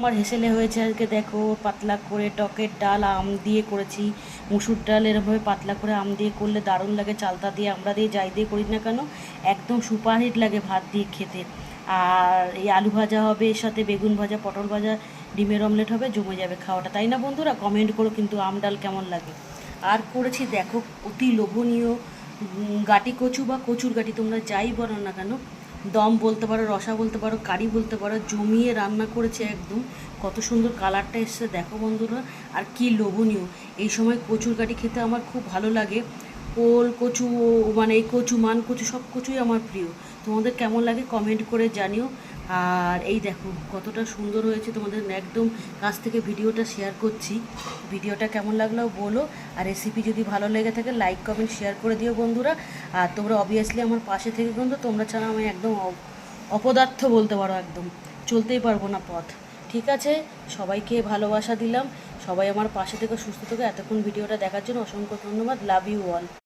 আমার হেসেলে হয়েছে আজকে দেখো, পাতলা করে টকের ডাল আম দিয়ে করেছি। মুসুর ডাল এরমভাবে পাতলা করে আম দিয়ে করলে দারুণ লাগে। চালতা দিয়ে আমরা দিয়ে যাই দিয়ে করি না কেন, একদম সুপারহিট লাগে ভাত দিয়ে খেতে। আর এই আলু ভাজা হবে, এর সাথে বেগুন ভাজা, পটল ভাজা, ডিমের অমলেট হবে, জমে যাবে খাওয়াটা, তাই না বন্ধুরা? কমেন্ট করো কিন্তু আম ডাল কেমন লাগে। আর করেছি দেখো অতি লোভনীয় গাটি কচু বা কচুর গাটি, তোমরা যাই বলো না কেন, দম বলতে পারো, রসা বলতে পারো, কারি বলতে পারো, জমিয়ে রান্না করেছে একদম। কত সুন্দর কালারটা এসছে দেখো বন্ধুরা, আর কি লোভনীয়। এই সময় কচুর গাটি খেতে আমার খুব ভালো লাগে। ওল কচু, মানে এই কচু, মান কচু, সব কচুই আমার প্রিয়। তোমাদের কেমন লাগে কমেন্ট করে জানিও। আর এই দেখো কতটা সুন্দর হয়েছে, তোমাদের একদম কাছ থেকে ভিডিওটা শেয়ার করছি। ভিডিওটা কেমন লাগলো বলো। আর রেসিপি যদি ভালো লেগে থাকে লাইক কমেন্ট শেয়ার করে দিও বন্ধুরা। আর তোমরা অবভিয়াসলি আমার পাশে থেকে বন্ধু, তোমরা ছাড়া আমি একদম অপদার্থ বলতে পারো, একদম চলতেই পারবো না পথ। ঠিক আছে, সবাইকে ভালোবাসা দিলাম। সবাই আমার পাশে থেকে সুস্থ থেকে এতক্ষণ ভিডিওটা দেখার জন্য অসংখ্য ধন্যবাদ। Love you all.